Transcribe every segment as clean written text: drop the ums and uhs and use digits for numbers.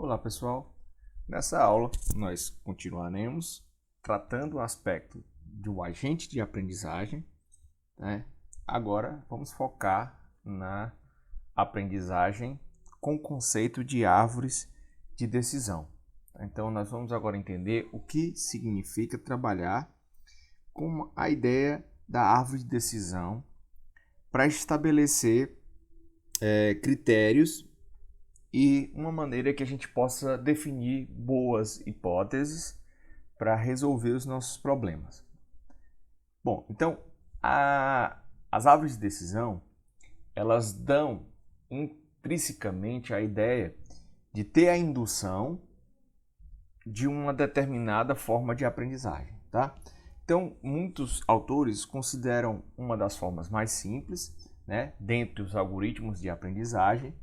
Olá pessoal, nessa aula nós continuaremos tratando o aspecto do agente de aprendizagem, né? Agora vamos focar na aprendizagem com o conceito de árvores de decisão. Então nós vamos agora entender o que significa trabalhar com a ideia da árvore de decisão para estabelecer critérios e uma maneira que a gente possa definir boas hipóteses para resolver os nossos problemas. Bom, então as árvores de decisão elas dão intrinsecamente a ideia de ter a indução de uma determinada forma de aprendizagem, tá? Então, muitos autores consideram uma das formas mais simples, né, dentre os algoritmos de aprendizagem,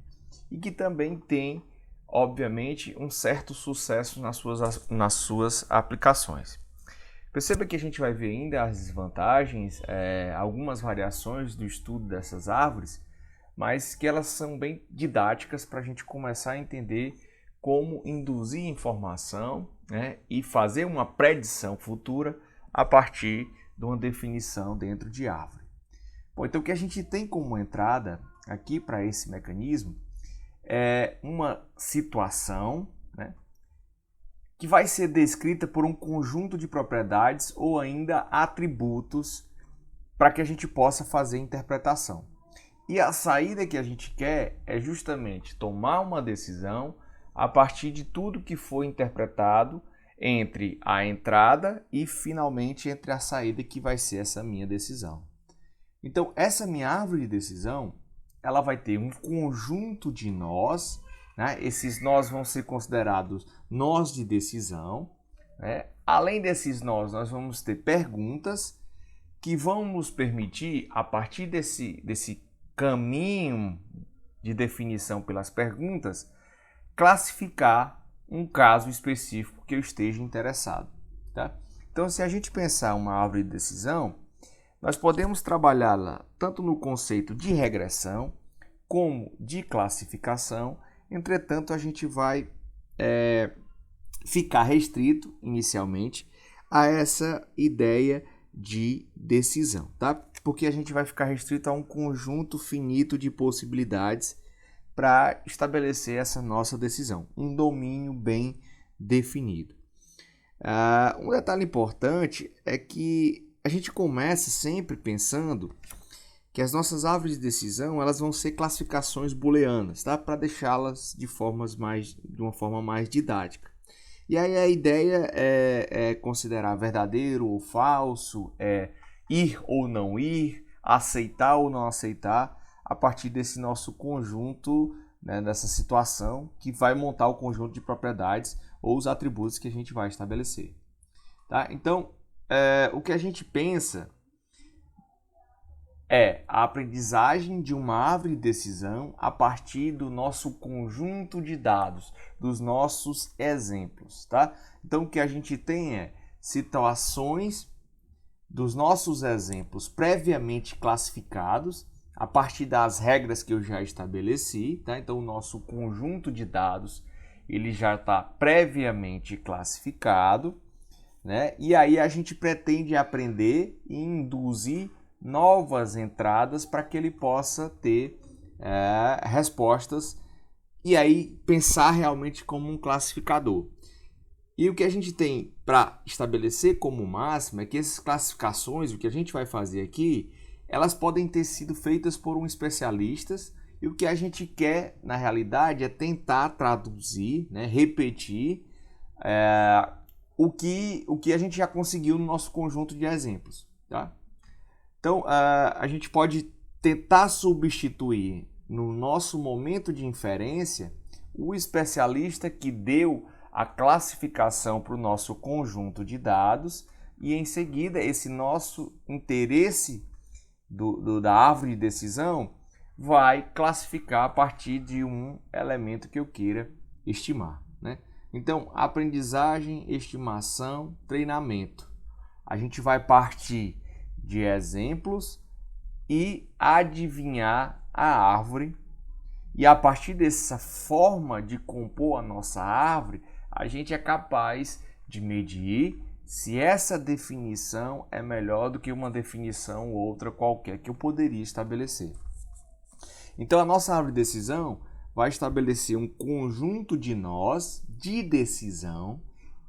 e que também tem, obviamente, um certo sucesso nas suas aplicações. Perceba que a gente vai ver ainda as desvantagens, algumas variações do estudo dessas árvores, mas que elas são bem didáticas para a gente começar a entender como induzir informação, né, e fazer uma predição futura a partir de uma definição dentro de árvore. Bom, então o que a gente tem como entrada aqui para esse mecanismo é uma situação, né, que vai ser descrita por um conjunto de propriedades ou ainda atributos para que a gente possa fazer interpretação. E a saída que a gente quer é justamente tomar uma decisão a partir de tudo que foi interpretado entre a entrada e finalmente entre a saída, que vai ser essa minha decisão. Então, essa minha árvore de decisão, ela vai ter um conjunto de nós, né? Esses nós vão ser considerados nós de decisão, né? Além desses nós vamos ter perguntas que vão nos permitir, a partir desse caminho de definição pelas perguntas, classificar um caso específico que eu esteja interessado, tá? Então, se a gente pensar uma árvore de decisão, nós podemos trabalhá-la tanto no conceito de regressão como de classificação. Entretanto, a gente vai ficar restrito inicialmente a essa ideia de decisão, tá? Porque a gente vai ficar restrito a um conjunto finito de possibilidades para estabelecer essa nossa decisão, um domínio bem definido. Um detalhe importante é que a gente começa sempre pensando que as nossas árvores de decisão elas vão ser classificações booleanas, tá? Para deixá-las de uma forma mais didática. E aí a ideia é considerar verdadeiro ou falso, ir ou não ir, aceitar ou não aceitar, a partir desse nosso conjunto, né, dessa situação que vai montar o conjunto de propriedades ou os atributos que a gente vai estabelecer. Tá? Então, o que a gente pensa é a aprendizagem de uma árvore de decisão a partir do nosso conjunto de dados, dos nossos exemplos. Tá? Então, o que a gente tem é situações dos nossos exemplos previamente classificados a partir das regras que eu já estabeleci, tá? Então o nosso conjunto de dados ele já está previamente classificado, né? E aí a gente pretende aprender e induzir novas entradas para que ele possa ter respostas e aí pensar realmente como um classificador. E o que a gente tem para estabelecer como máximo é que essas classificações, o que a gente vai fazer aqui, elas podem ter sido feitas por um especialista, e o que a gente quer, na realidade, é tentar traduzir, né, repetir o que a gente já conseguiu no nosso conjunto de exemplos. Tá? Então, a gente pode tentar substituir, no nosso momento de inferência, o especialista que deu a classificação para o nosso conjunto de dados, e em seguida esse nosso interesse da árvore de decisão vai classificar a partir de um elemento que eu queira estimar, né? Então, aprendizagem, estimação, treinamento. A gente vai partir de exemplos e adivinhar a árvore. E a partir dessa forma de compor a nossa árvore, a gente é capaz de medir se essa definição é melhor do que uma definição ou outra qualquer que eu poderia estabelecer. Então, a nossa árvore de decisão vai estabelecer um conjunto de nós de decisão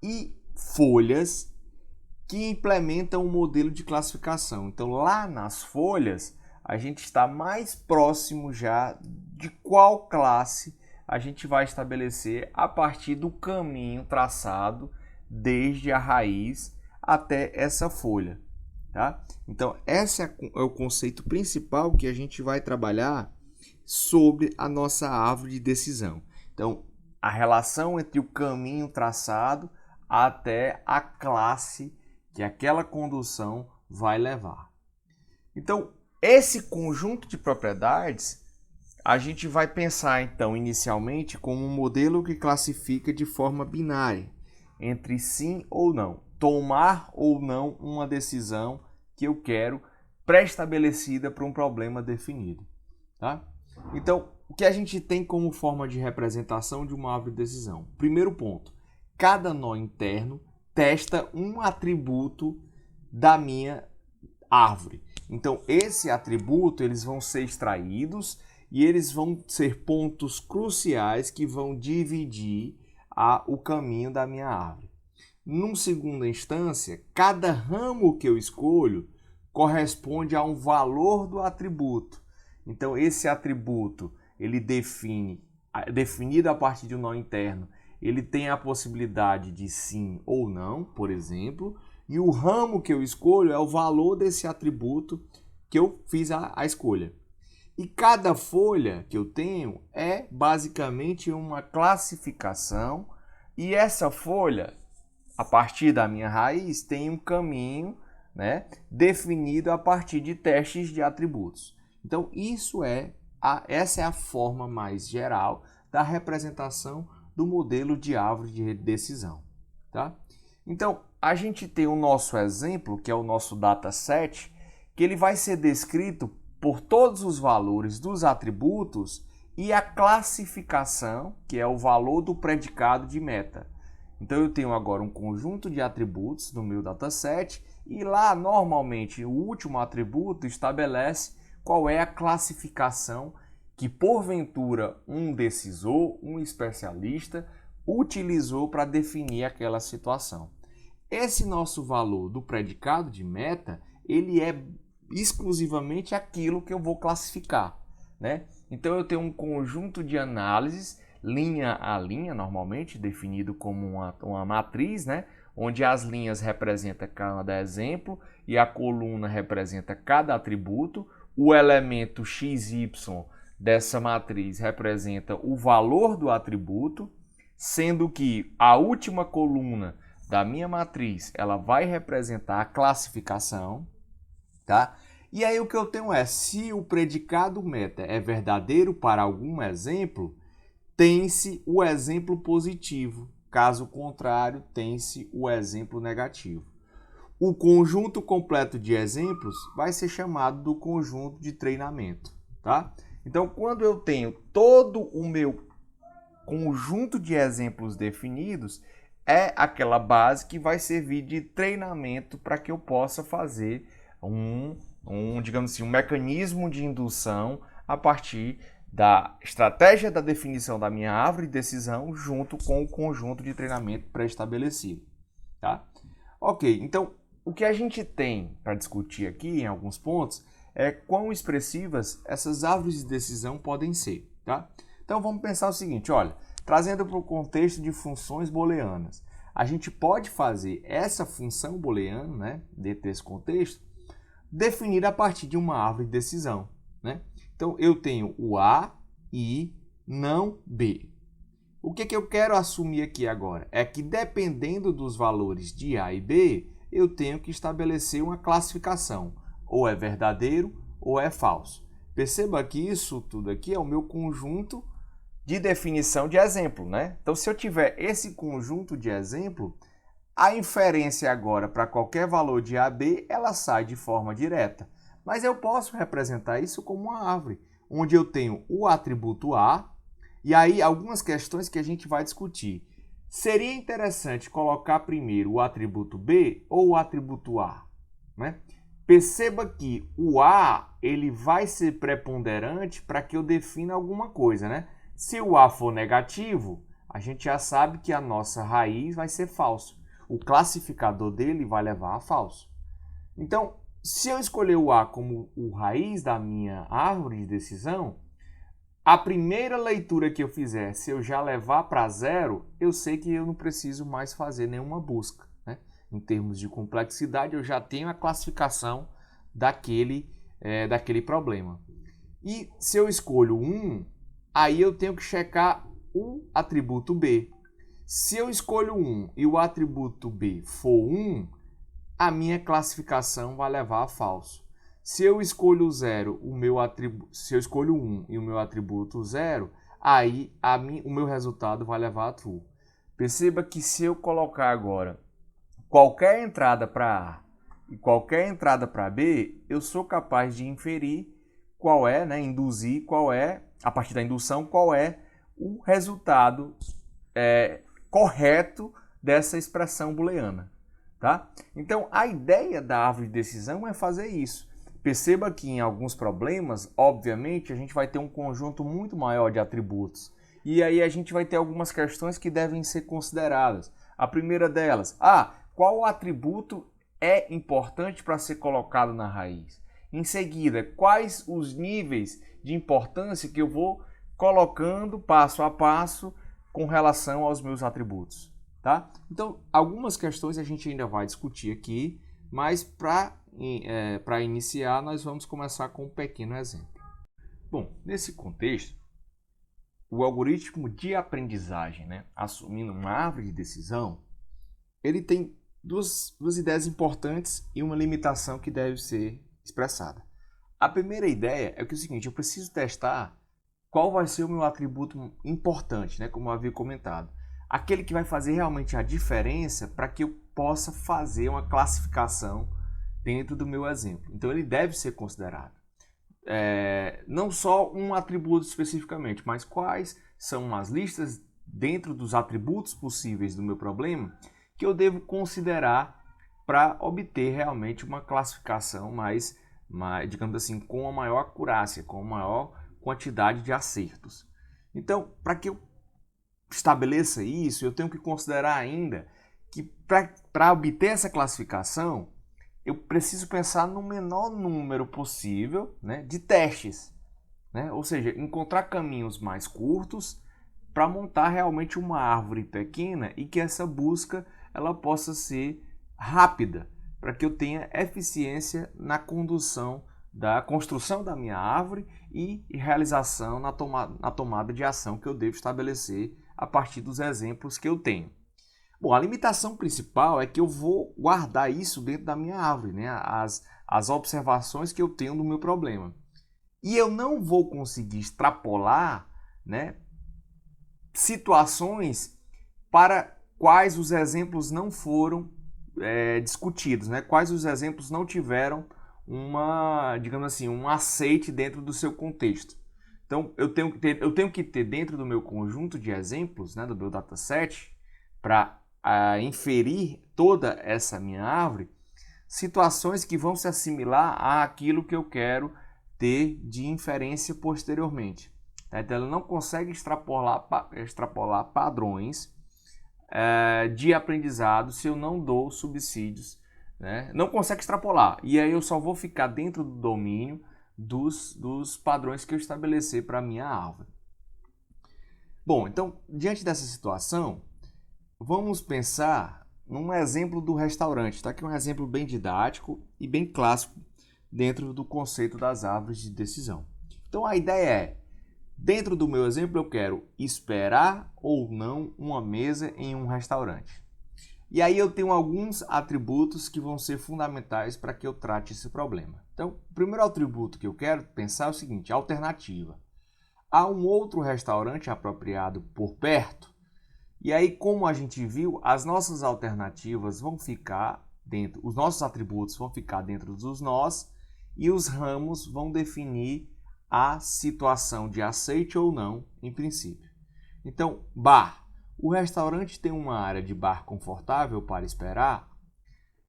e folhas que implementam um modelo de classificação. Então, lá nas folhas, a gente está mais próximo já de qual classe a gente vai estabelecer a partir do caminho traçado desde a raiz até essa folha, tá? Então, esse é o conceito principal que a gente vai trabalhar sobre a nossa árvore de decisão. Então, a relação entre o caminho traçado até a classe que aquela condução vai levar. Então, esse conjunto de propriedades, a gente vai pensar, então, inicialmente como um modelo que classifica de forma binária, entre sim ou não, tomar ou não uma decisão que eu quero pré-estabelecida para um problema definido, tá? Então, o que a gente tem como forma de representação de uma árvore de decisão? Primeiro ponto, cada nó interno testa um atributo da minha árvore. Então, esse atributo, eles vão ser extraídos e eles vão ser pontos cruciais que vão dividir o caminho da minha árvore. Numa segunda instância, cada ramo que eu escolho corresponde a um valor do atributo. Então, esse atributo, ele definido a partir de um nó interno, ele tem a possibilidade de sim ou não, por exemplo, e o ramo que eu escolho é o valor desse atributo que eu fiz a escolha. E cada folha que eu tenho é basicamente uma classificação, e essa folha, a partir da minha raiz, tem um caminho, né, definido a partir de testes de atributos. Então, essa é a forma mais geral da representação do modelo de árvore de decisão, tá? Então, a gente tem o nosso exemplo, que é o nosso dataset, que ele vai ser descrito por todos os valores dos atributos e a classificação, que é o valor do predicado de meta. Então, eu tenho agora um conjunto de atributos no meu dataset e lá, normalmente, o último atributo estabelece qual é a classificação que, porventura, um decisor, um especialista, utilizou para definir aquela situação. Esse nosso valor do predicado de meta, ele é exclusivamente aquilo que eu vou classificar, né? Então, eu tenho um conjunto de análises, linha a linha, normalmente, definido como uma matriz, né? Onde as linhas representam cada exemplo e a coluna representa cada atributo. O elemento XY dessa matriz representa o valor do atributo, sendo que a última coluna da minha matriz ela vai representar a classificação, tá? E aí o que eu tenho é, se o predicado meta é verdadeiro para algum exemplo, tem-se o exemplo positivo, caso contrário, tem-se o exemplo negativo. O conjunto completo de exemplos vai ser chamado do conjunto de treinamento, tá? Então, quando eu tenho todo o meu conjunto de exemplos definidos, é aquela base que vai servir de treinamento para que eu possa fazer digamos assim, um mecanismo de indução a partir da estratégia da definição da minha árvore de decisão junto com o conjunto de treinamento pré-estabelecido, tá? Ok, então o que a gente tem para discutir aqui em alguns pontos é quão expressivas essas árvores de decisão podem ser, tá? Então vamos pensar o seguinte, olha, trazendo para o contexto de funções booleanas, a gente pode fazer essa função booleana, né, dentro desse contexto, definir a partir de uma árvore de decisão, né? Então eu tenho o A e não B. O que eu quero assumir aqui agora é que dependendo dos valores de A e B, eu tenho que estabelecer uma classificação, ou é verdadeiro ou é falso. Perceba que isso tudo aqui é o meu conjunto de definição de exemplo, né? Então, se eu tiver esse conjunto de exemplo, a inferência agora para qualquer valor de A, B, ela sai de forma direta. Mas eu posso representar isso como uma árvore, onde eu tenho o atributo A, e aí algumas questões que a gente vai discutir. Seria interessante colocar primeiro o atributo B ou o atributo A, né? Perceba que o A ele vai ser preponderante para que eu defina alguma coisa, né? Se o A for negativo, a gente já sabe que a nossa raiz vai ser falso. O classificador dele vai levar a falso. Então, se eu escolher o A como o raiz da minha árvore de decisão, a primeira leitura que eu fizer, se eu já levar para zero, eu sei que eu não preciso mais fazer nenhuma busca, né? Em termos de complexidade, eu já tenho a classificação daquele problema. E se eu escolho 1, aí eu tenho que checar o atributo B. Se eu escolho 1 e o atributo B for 1, a minha classificação vai levar a falso. Se eu escolho 0, se eu escolho 1 e o meu atributo 0, aí o meu resultado vai levar a true. Perceba que se eu colocar agora qualquer entrada para A e qualquer entrada para B, eu sou capaz de inferir qual é, né, induzir qual é, a partir da indução, qual é o resultado correto dessa expressão booleana. Tá? Então, a ideia da árvore de decisão é fazer isso. Perceba que em alguns problemas, obviamente, a gente vai ter um conjunto muito maior de atributos. E aí a gente vai ter algumas questões que devem ser consideradas. A primeira delas, qual atributo é importante para ser colocado na raiz? Em seguida, quais os níveis de importância que eu vou colocando passo a passo com relação aos meus atributos? Tá? Então, algumas questões a gente ainda vai discutir aqui, mas para iniciar nós vamos começar com um pequeno exemplo. Bom, nesse contexto, o algoritmo de aprendizagem, né, assumindo uma árvore de decisão, ele tem duas ideias importantes e uma limitação que deve ser expressada. A primeira ideia é que é o seguinte, eu preciso testar qual vai ser o meu atributo importante, né, como eu havia comentado. Aquele que vai fazer realmente a diferença para que eu possa fazer uma classificação dentro do meu exemplo. Então, ele deve ser considerado. Não só um atributo especificamente, mas quais são as listas dentro dos atributos possíveis do meu problema que eu devo considerar para obter realmente uma classificação mais, digamos assim, com a maior acurácia, com a maior quantidade de acertos. Então, para que eu estabeleça isso, eu tenho que considerar ainda que para obter essa classificação, eu preciso pensar no menor número possível, né, de testes, né? Ou seja, encontrar caminhos mais curtos para montar realmente uma árvore pequena e que essa busca ela possa ser rápida, para que eu tenha eficiência na construção da minha árvore e realização na tomada de ação que eu devo estabelecer a partir dos exemplos que eu tenho. Bom, a limitação principal é que eu vou guardar isso dentro da minha árvore, né? As observações que eu tenho do meu problema. E eu não vou conseguir extrapolar, né, situações para quais os exemplos não foram discutidos, né? Quais os exemplos não tiveram digamos assim, um aceite dentro do seu contexto. Então, eu tenho que ter dentro do meu conjunto de exemplos, né, do meu dataset, para inferir toda essa minha árvore, situações que vão se assimilar àquilo que eu quero ter de inferência posteriormente. Então, ela não consegue extrapolar padrões de aprendizado se eu não dou subsídios, né? Não consegue extrapolar. E aí eu só vou ficar dentro do domínio dos padrões que eu estabelecer para a minha árvore. Bom, então, diante dessa situação, vamos pensar num exemplo do restaurante, tá? Que é um exemplo bem didático e bem clássico dentro do conceito das árvores de decisão. Então, a ideia é, dentro do meu exemplo, eu quero esperar ou não uma mesa em um restaurante. E aí eu tenho alguns atributos que vão ser fundamentais para que eu trate esse problema. Então, o primeiro atributo que eu quero pensar é o seguinte, alternativa. Há um outro restaurante apropriado por perto? E aí, como a gente viu, as nossas alternativas vão ficar dentro, os nossos atributos vão ficar dentro dos nós e os ramos vão definir a situação de aceite ou não, em princípio. Então, bar. O restaurante tem uma área de bar confortável para esperar?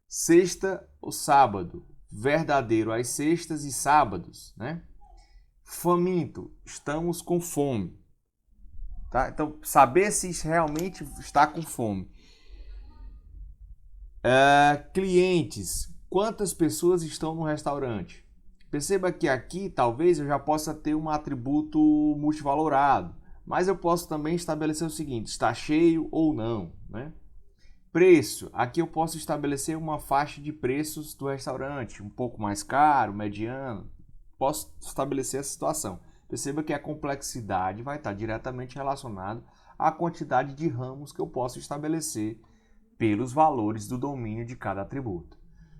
Sexta ou sábado? Verdadeiro às sextas e sábados, né? Faminto. Estamos com fome. Tá? Então, saber se realmente está com fome. Clientes. Quantas pessoas estão no restaurante? Perceba que aqui talvez eu já possa ter um atributo multivalorado, mas eu posso também estabelecer o seguinte: está cheio ou não, né? Preço. Aqui eu posso estabelecer uma faixa de preços do restaurante, um pouco mais caro, mediano. Posso estabelecer essa situação. Perceba que a complexidade vai estar diretamente relacionada à quantidade de ramos que eu posso estabelecer pelos valores do domínio de cada atributo.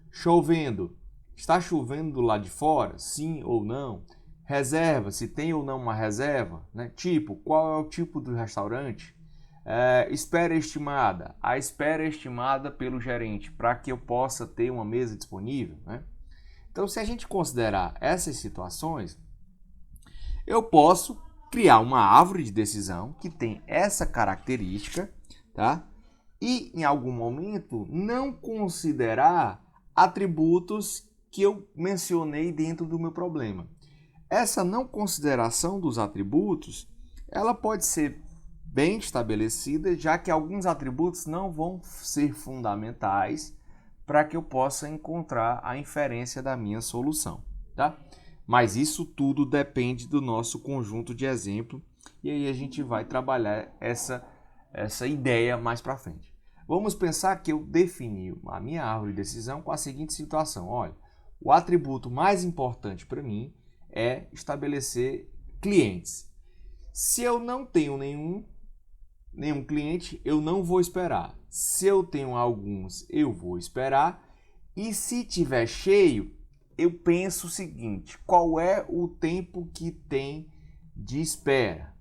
Chovendo. Está chovendo do lado de fora? Sim ou não? Reserva. Se tem ou não uma reserva? Né? Tipo, qual é o tipo do restaurante? Espera estimada. A espera estimada pelo gerente para que eu possa ter uma mesa disponível, né? Então, se a gente considerar essas situações, eu posso criar uma árvore de decisão que tem essa característica, tá? E, em algum momento, não considerar atributos que eu mencionei dentro do meu problema. Essa não consideração dos atributos, ela pode ser bem estabelecida, já que alguns atributos não vão ser fundamentais para que eu possa encontrar a inferência da minha solução, tá? Mas isso tudo depende do nosso conjunto de exemplo e aí a gente vai trabalhar essa ideia mais para frente. Vamos pensar que eu defini a minha árvore de decisão com a seguinte situação. Olha, o atributo mais importante para mim é estabelecer clientes. Se eu não tenho nenhum cliente, eu não vou esperar. Se eu tenho alguns, eu vou esperar. E se tiver cheio, eu penso o seguinte: qual é o tempo que tem de espera?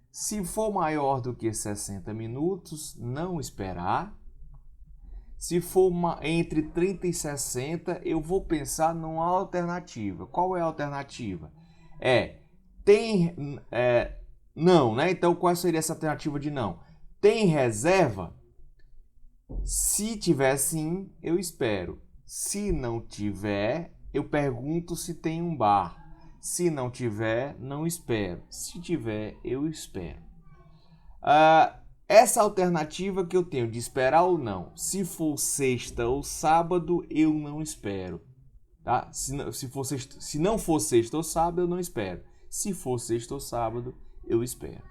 Se for maior do que 60 minutos, não esperar. Se for entre 30 e 60, eu vou pensar numa alternativa. Qual é a alternativa? Não, né? Então, qual seria essa alternativa de não? Tem reserva? Se tiver sim, eu espero. Se não tiver, eu pergunto se tem um bar. Se não tiver, não espero. Se tiver, eu espero. Essa alternativa que eu tenho de esperar ou não, se for sexta ou sábado, eu não espero. Tá? Se não for sexta ou sábado, eu não espero. Se for sexta ou sábado, eu espero.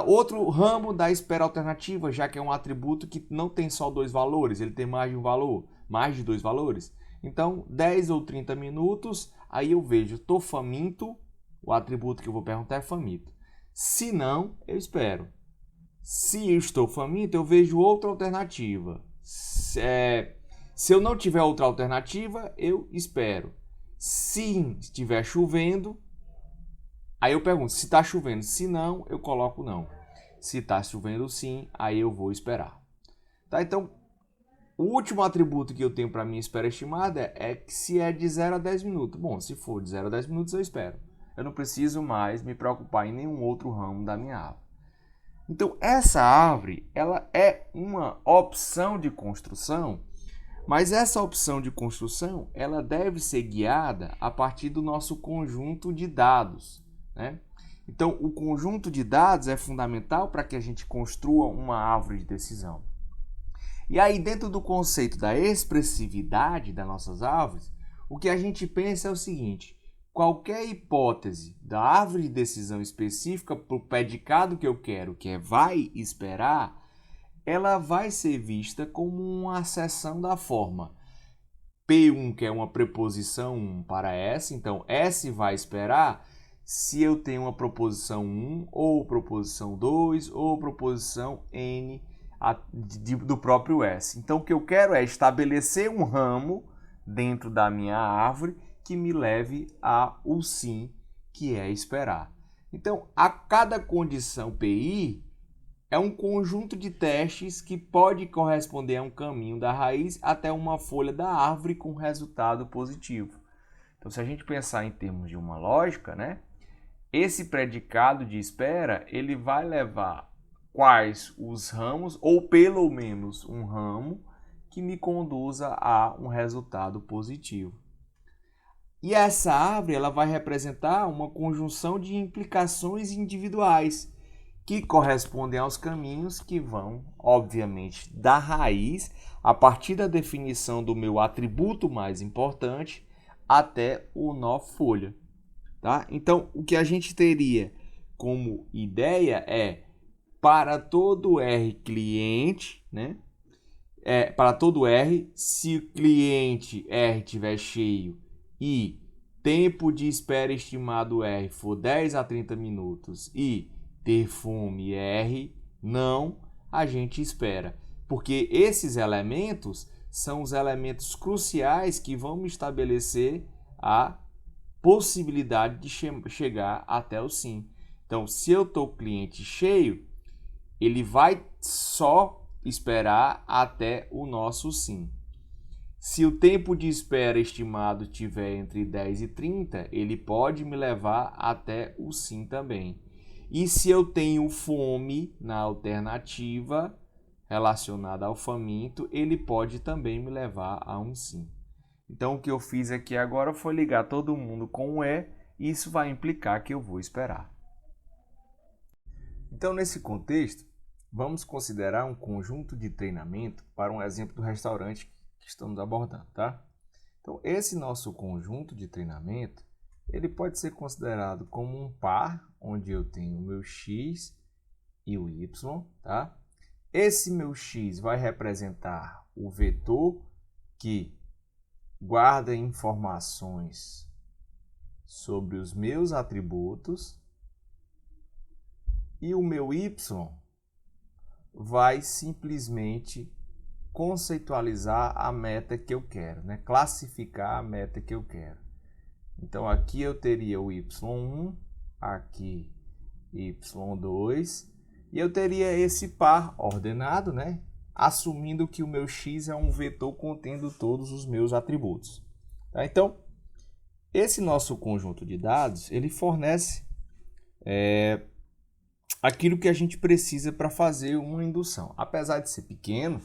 Outro ramo da espera alternativa, já que é um atributo que não tem só dois valores, ele tem mais de um valor, mais de dois valores. Então, 10 ou 30 minutos, aí eu vejo, estou faminto, o atributo que eu vou perguntar é faminto. Se não, eu espero. Se eu estou faminto, eu vejo outra alternativa. Se eu não tiver outra alternativa, eu espero. Se estiver chovendo, aí eu pergunto se está chovendo. Se não, eu coloco não. Se está chovendo sim, aí eu vou esperar. Tá? Então, o último atributo que eu tenho para minha espera estimada é que se é de 0 a 10 minutos. Bom, se for de 0 a 10 minutos, eu espero. Eu não preciso mais me preocupar em nenhum outro ramo da minha árvore. Então, essa árvore, ela é uma opção de construção, mas essa opção de construção, ela deve ser guiada a partir do nosso conjunto de dados, né? Então, o conjunto de dados é fundamental para que a gente construa uma árvore de decisão. E aí, dentro do conceito da expressividade das nossas árvores, o que a gente pensa é o seguinte: qualquer hipótese da árvore de decisão específica para o predicado que eu quero, que é vai esperar, ela vai ser vista como uma acessão da forma P1, que é uma preposição 1 para S. Então, S vai esperar se eu tenho uma proposição 1, ou proposição 2, ou proposição N do próprio S. Então, o que eu quero é estabelecer um ramo dentro da minha árvore que me leve ao sim, que é esperar. Então, a cada condição PI é um conjunto de testes que pode corresponder a um caminho da raiz até uma folha da árvore com resultado positivo. Então, se a gente pensar em termos de uma lógica, né, esse predicado de espera, ele vai levar quais os ramos, ou pelo menos um ramo, que me conduza a um resultado positivo. E essa árvore ela vai representar uma conjunção de implicações individuais que correspondem aos caminhos que vão, obviamente, da raiz, a partir da definição do meu atributo mais importante, até o nó folha. Tá? Então, o que a gente teria como ideia é, para todo R cliente, né? Para todo R, se o cliente R estiver cheio e tempo de espera estimado R for 10 a 30 minutos e ter fome R não, a gente espera. Porque esses elementos são os elementos cruciais que vão me estabelecer a possibilidade de chegar até o sim. Então, se eu estou cliente cheio, ele vai só esperar até o nosso sim. Se o tempo de espera estimado tiver entre 10 e 30, ele pode me levar até o sim também. E se eu tenho fome na alternativa relacionada ao faminto, ele pode também me levar a um sim. Então, o que eu fiz aqui agora foi ligar todo mundo com um E, e isso vai implicar que eu vou esperar. Então, nesse contexto, vamos considerar um conjunto de treinamento para um exemplo do restaurante que estamos abordando, tá? Então, esse nosso conjunto de treinamento, ele pode ser considerado como um par, onde eu tenho o meu X e o Y, tá? Esse meu X vai representar o vetor que guarda informações sobre os meus atributos e o meu Y vai simplesmente conceitualizar a meta que eu quero, né? Classificar a meta que eu quero. Então, aqui eu teria o Y1, aqui Y2, e eu teria esse par ordenado, né? Assumindo que o meu X é um vetor contendo todos os meus atributos. Tá? Então, esse nosso conjunto de dados, ele fornece aquilo que a gente precisa para fazer uma indução. Apesar de ser pequeno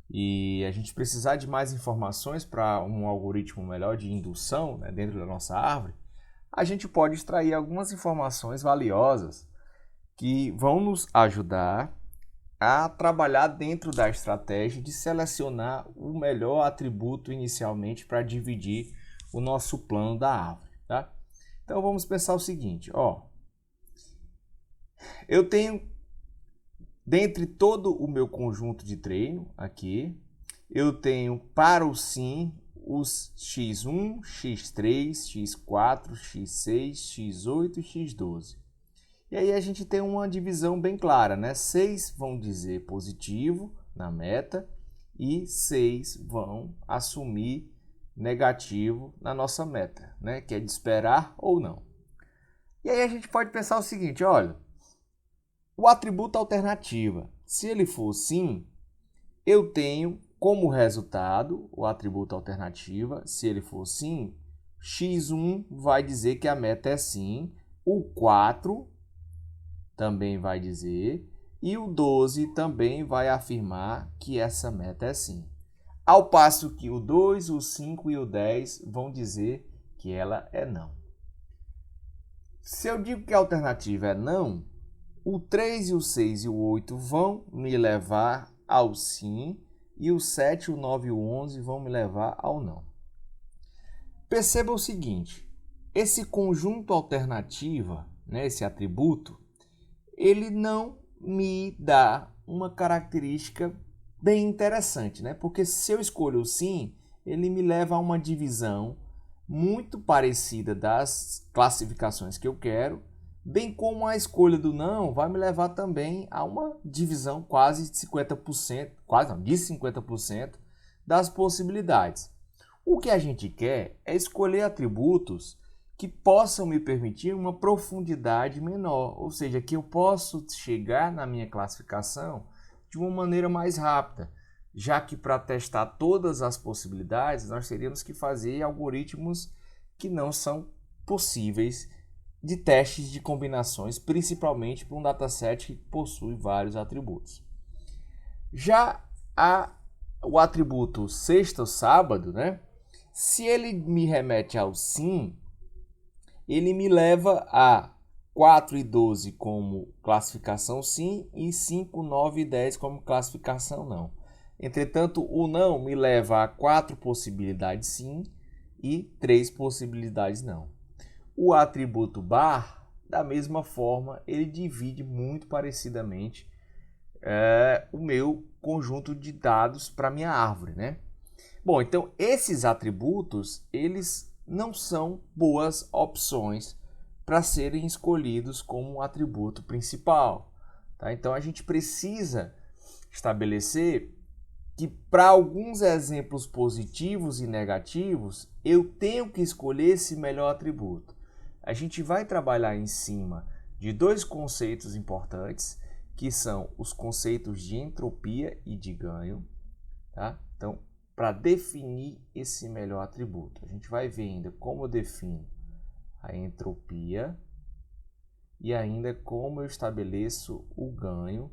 e a gente precisar de mais informações para um algoritmo melhor de indução, né, dentro da nossa árvore, a gente pode extrair algumas informações valiosas que vão nos ajudar a trabalhar dentro da estratégia de selecionar o melhor atributo inicialmente para dividir o nosso plano da árvore. Tá? Então vamos pensar o seguinte, eu tenho, dentre todo o meu conjunto de treino aqui, eu tenho para o sim os x1, x3, x4, x6, x8 e x12. E aí a gente tem uma divisão bem clara, né? 6 vão dizer positivo na meta e 6 vão assumir negativo na nossa meta, né? Que é de esperar ou não. E aí a gente pode pensar o seguinte, olha, o atributo alternativa, se ele for sim, eu tenho como resultado o atributo alternativa, se ele for sim, x1 vai dizer que a meta é sim, o 4 também vai dizer, e o 12 também vai afirmar que essa meta é sim. Ao passo que o 2, o 5 e o 10 vão dizer que ela é não. Se eu digo que a alternativa é não, o 3, o 6 e o 8 vão me levar ao sim, e o 7, o 9 e o 11 vão me levar ao não. Perceba o seguinte, esse conjunto alternativa, né, esse atributo, ele não me dá uma característica bem interessante, né? Porque se eu escolho o sim, ele me leva a uma divisão muito parecida das classificações que eu quero, bem como a escolha do não vai me levar também a uma divisão quase de 50%, de 50% das possibilidades. O que a gente quer é escolher atributos que possam me permitir uma profundidade menor, ou seja, que eu possa chegar na minha classificação de uma maneira mais rápida, já que para testar todas as possibilidades nós teríamos que fazer algoritmos que não são possíveis de testes de combinações, principalmente para um dataset que possui vários atributos. Já o atributo sexta ou sábado, né? Se ele me remete ao sim, ele me leva a 4 e 12 como classificação sim e 5, 9 e 10 como classificação não. Entretanto, o não me leva a 4 possibilidades sim e 3 possibilidades não. O atributo bar, da mesma forma, ele divide muito parecidamente o meu conjunto de dados para minha árvore, né? Bom, então esses atributos, eles não são boas opções para serem escolhidos como um atributo principal, tá? Então a gente precisa estabelecer que para alguns exemplos positivos e negativos, eu tenho que escolher esse melhor atributo. A gente vai trabalhar em cima de dois conceitos importantes, que são os conceitos de entropia e de ganho, tá? Então, para definir esse melhor atributo, a gente vai ver ainda como eu defino a entropia e ainda como eu estabeleço o ganho,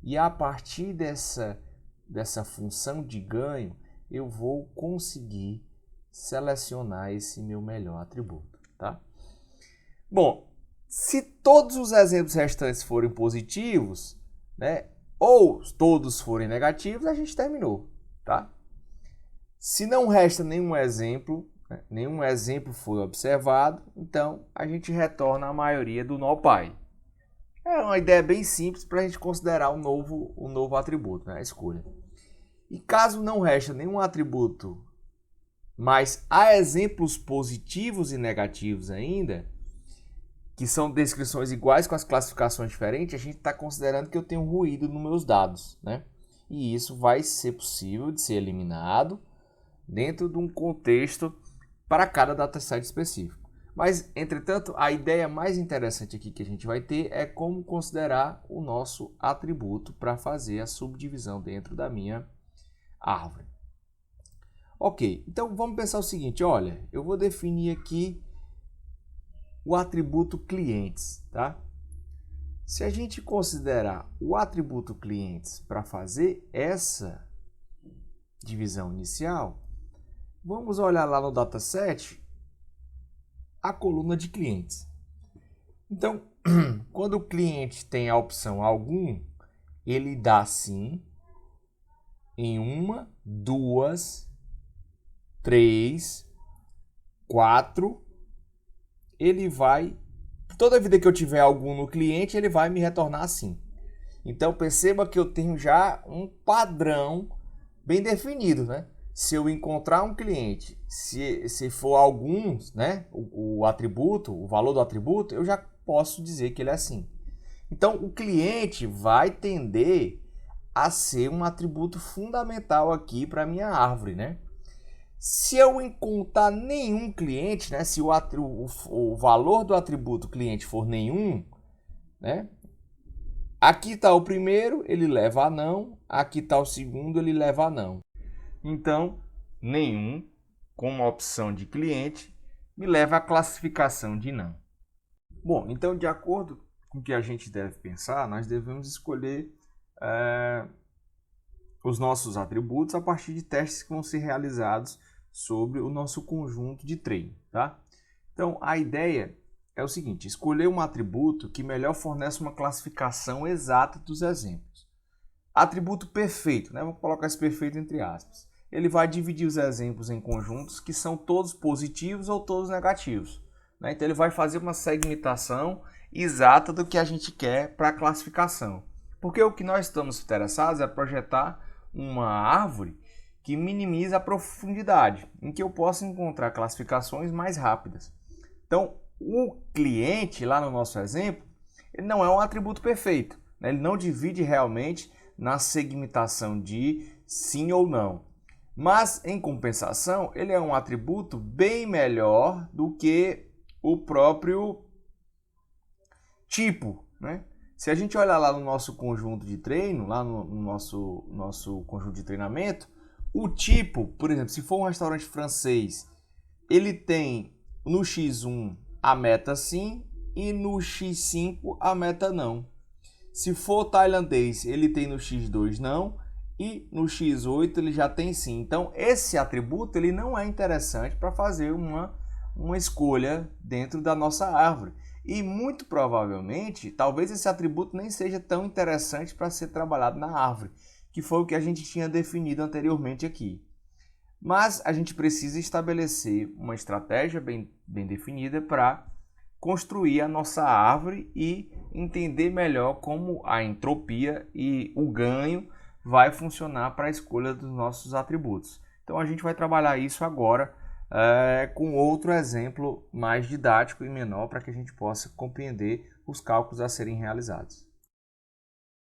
e a partir dessa função de ganho, eu vou conseguir selecionar esse meu melhor atributo, tá? Bom, se todos os exemplos restantes forem positivos, né, ou todos forem negativos, a gente terminou, tá? Se não resta nenhum exemplo, né, nenhum exemplo foi observado, então a gente retorna a maioria do NullPy. É uma ideia bem simples para a gente considerar um novo atributo, né, a escolha. E caso não resta nenhum atributo, mas há exemplos positivos e negativos ainda, que são descrições iguais com as classificações diferentes, a gente está considerando que eu tenho ruído nos meus dados, né? E isso vai ser possível de ser eliminado dentro de um contexto para cada dataset específico. Mas, entretanto, a ideia mais interessante aqui que a gente vai ter é como considerar o nosso atributo para fazer a subdivisão dentro da minha árvore. Ok, então vamos pensar o seguinte, olha, eu vou definir aqui o atributo clientes, tá? Se a gente considerar o atributo clientes para fazer essa divisão inicial, vamos olhar lá no dataset a coluna de clientes. Então, quando o cliente tem a opção algum, ele dá sim em 1, 2, 3, 4. Ele vai, toda vida que eu tiver algum no cliente, ele vai me retornar assim. Então perceba que eu tenho já um padrão bem definido, né? Se eu encontrar um cliente, se for alguns, né, o atributo, o valor do atributo, eu já posso dizer que ele é assim. Então o cliente vai tender a ser um atributo fundamental aqui para minha árvore, né? Se eu encontrar nenhum cliente, né, se o valor do atributo cliente for nenhum, né, aqui está o primeiro, ele leva a não, aqui está o segundo, ele leva a não. Então, nenhum, como opção de cliente, me leva à classificação de não. Bom, então, de acordo com o que a gente deve pensar, nós devemos escolher os nossos atributos a partir de testes que vão ser realizados sobre o nosso conjunto de treino, tá? Então, a ideia é o seguinte, escolher um atributo que melhor fornece uma classificação exata dos exemplos. Atributo perfeito, né? Vou colocar esse perfeito entre aspas. Ele vai dividir os exemplos em conjuntos que são todos positivos ou todos negativos, né? Então, ele vai fazer uma segmentação exata do que a gente quer para a classificação. Porque o que nós estamos interessados é projetar uma árvore que minimiza a profundidade, em que eu possa encontrar classificações mais rápidas. Então, o cliente, lá no nosso exemplo, ele não é um atributo perfeito, né? Ele não divide realmente na segmentação de sim ou não. Mas, em compensação, ele é um atributo bem melhor do que o próprio tipo, né? Se a gente olhar lá no nosso conjunto de treino, lá no nosso conjunto de treinamento, o tipo, por exemplo, se for um restaurante francês, ele tem no x1 a meta sim e no x5 a meta não. Se for tailandês, ele tem no x2 não e no x8 ele já tem sim. Então esse atributo ele não é interessante para fazer uma escolha dentro da nossa árvore. E muito provavelmente, talvez esse atributo nem seja tão interessante para ser trabalhado na árvore, que foi o que a gente tinha definido anteriormente aqui. Mas a gente precisa estabelecer uma estratégia bem definida para construir a nossa árvore e entender melhor como a entropia e o ganho vai funcionar para a escolha dos nossos atributos. Então a gente vai trabalhar isso agora com outro exemplo mais didático e menor para que a gente possa compreender os cálculos a serem realizados.